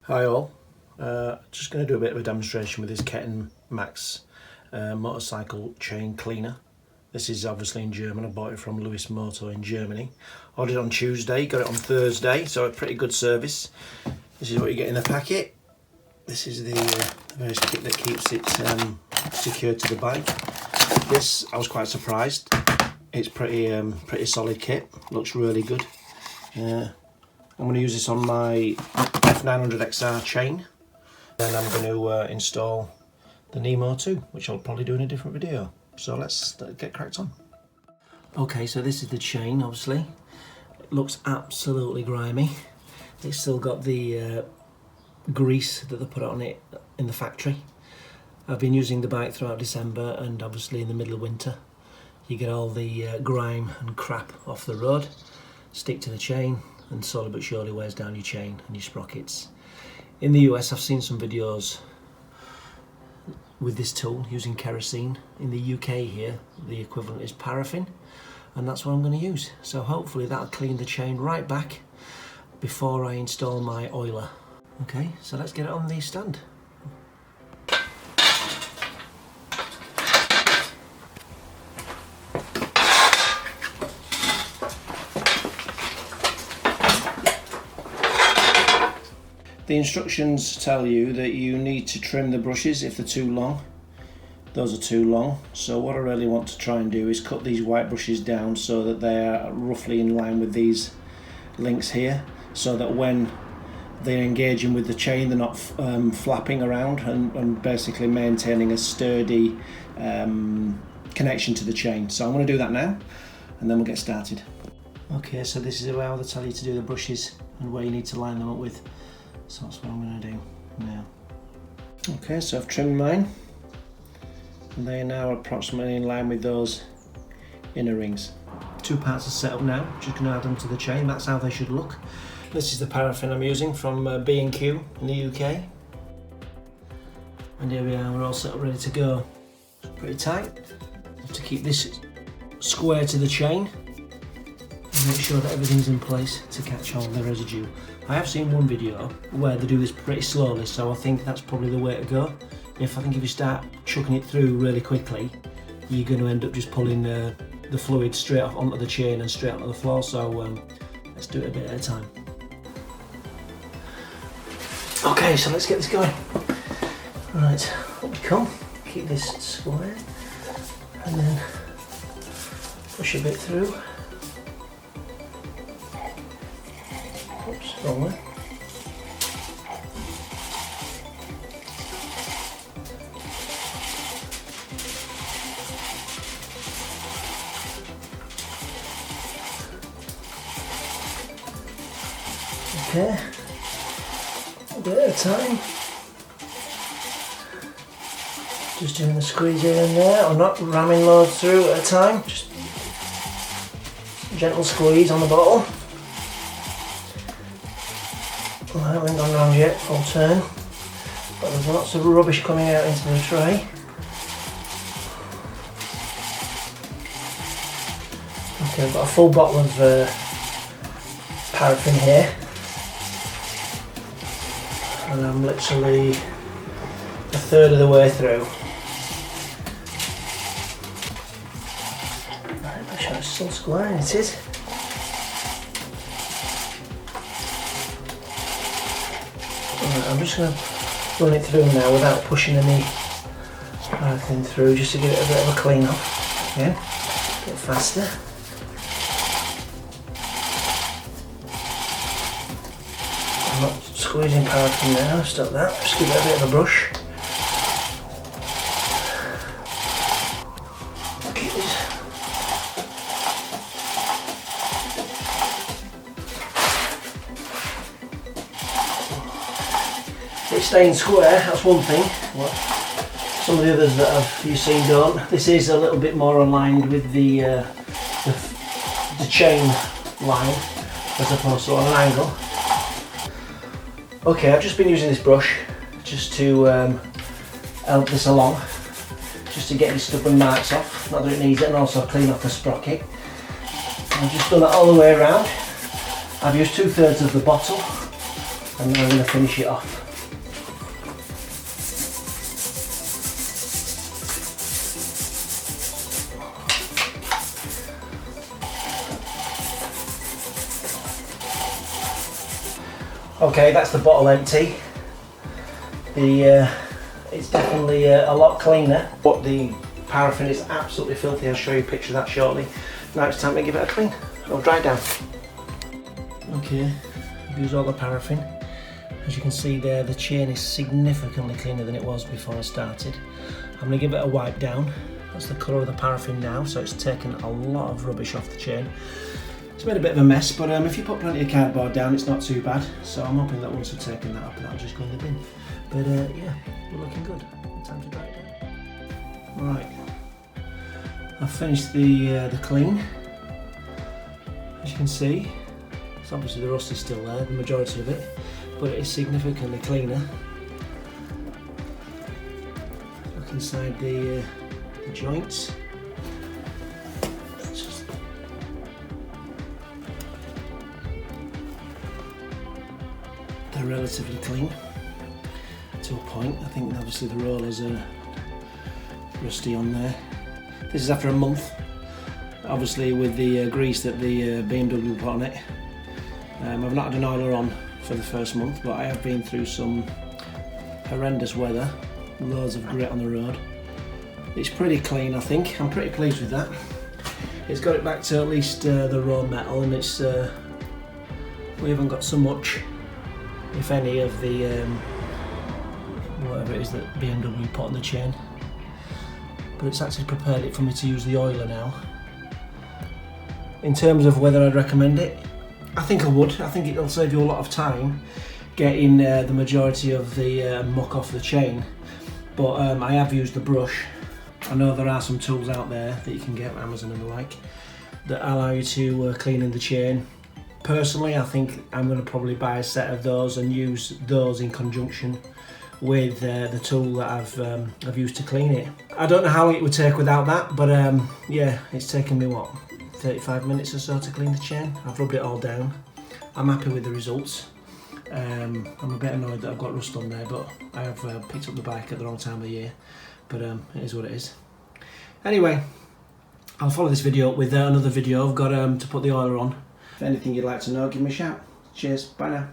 Hi all, just going to do a bit of a demonstration with this Ketten Max motorcycle chain cleaner. This is obviously in German. I bought it from Lewis Motor in Germany. Ordered it on Tuesday, got it on Thursday, so a pretty good service. This is what you get in the packet. This is the various kit that keeps it secured to the bike. This, I was quite surprised. It's pretty solid kit, looks really good. I'm going to use this on my F900XR chain. Then I'm going to install the Nemo 2, which I'll probably do in a different video. So let's get cracked on. Okay, so this is the chain, obviously. It looks absolutely grimy. It's still got the grease that they put on it in the factory. I've been using the bike throughout December, and obviously in the middle of winter you get all the grime and crap off the road, stick to the chain, and slowly but surely wears down your chain and your sprockets. In the US, I've seen some videos with this tool using kerosene. In the UK here, the equivalent is paraffin, and that's what I'm going to use. So hopefully that'll clean the chain right back before I install my oiler. Okay, so let's get it on the stand. The instructions tell you that you need to trim the brushes if they're too long. Those are too long. So what I really want to try and do is cut these white brushes down so that they are roughly in line with these links here, so that when they're engaging with the chain they're not flapping around, and basically maintaining a sturdy connection to the chain. So I'm going to do that now and then we'll get started. Okay, so this is how they tell you to do the brushes and where you need to line them up with. So that's what I'm going to do now. Okay, so I've trimmed mine, and they are now approximately in line with those inner rings. Two parts are set up now, just going to add them to the chain. That's how they should look. This is the paraffin I'm using from B&Q in the UK. And here we are, we're all set up ready to go. It's pretty tight. I have to keep this square to the chain and make sure that everything's in place to catch all the residue. I have seen one video where they do this pretty slowly, so I think that's probably the way to go. If you start chucking it through really quickly, you're going to end up just pulling the fluid straight off onto the chain and straight onto the floor, so let's do it a bit at a time. Okay, so let's get this going. Right, up we come. Keep this square and then push a bit through. Oops, wrong way. Okay, a bit at a time. Just doing the squeeze here and there, or not ramming loads through at a time, just gentle squeeze on the bottle. Well, I haven't gone round yet, full turn, but there's lots of rubbish coming out into the tray. Okay, I've got a full bottle of paraffin here, and I'm literally a third of the way through. Right, make sure it's still square, and it is. I'm just going to run it through now without pushing any paraffin through, just to give it a bit of a clean up. Again, a bit faster. I'm not squeezing paraffin now, stop that, just give it a bit of a brush. It's staying square, that's one thing. What some of the others that you've seen don't. This is a little bit more aligned with the chain line as opposed to on an angle. Okay, I've just been using this brush just to help this along, just to get any stubborn marks off, not that it needs it, and also clean off the sprocket. I've just done it all the way around. I've used 2/3 of the bottle And now I'm going to finish it off. Okay, that's the bottle empty. It's definitely a lot cleaner, but the paraffin is absolutely filthy. I'll show you a picture of that shortly. Now it's time to give it a clean. It'll dry down. Okay, I've used all the paraffin. As you can see there, the chain is significantly cleaner than it was before I started. I'm going to give it a wipe down. That's the colour of the paraffin now, so it's taken a lot of rubbish off the chain. It's made a bit of a mess, but if you put plenty of cardboard down, it's not too bad. So I'm hoping that once I've taken that up, that'll just go in the bin. But yeah, we're looking good. Time to dry it down. Right, I've finished the clean. As you can see, it's obviously the rust is still there, the majority of it, but it is significantly cleaner. Look inside the joints. They're relatively clean to a point. I think obviously the rollers are rusty on there. This is after a month, obviously with the grease that the BMW put on it. I've not had an oiler on for the first month, but I have been through some horrendous weather, loads of grit on the road. It's pretty clean, I think. I'm pretty pleased with that. It's got it back to at least the raw metal, and it's we haven't got so much, if any, of the whatever it is that BMW put on the chain, but it's actually prepared it for me to use the oiler now. In terms of whether I'd recommend it, I think I would. I think it'll save you a lot of time getting the majority of the muck off the chain, but I have used the brush. I know there are some tools out there that you can get on Amazon and the like that allow you to clean in the chain. Personally, I think I'm going to probably buy a set of those and use those in conjunction with the tool that I've used to clean it. I don't know how long it would take without that, but yeah, it's taken me what, 35 minutes or so to clean the chain. I've rubbed it all down. I'm happy with the results. I'm a bit annoyed that I've got rust on there, but I have picked up the bike at the wrong time of year, but it is what it is. Anyway, I'll follow this video up with another video. I've got to put the oiler on. If anything you'd like to know, give me a shout. Cheers, bye now.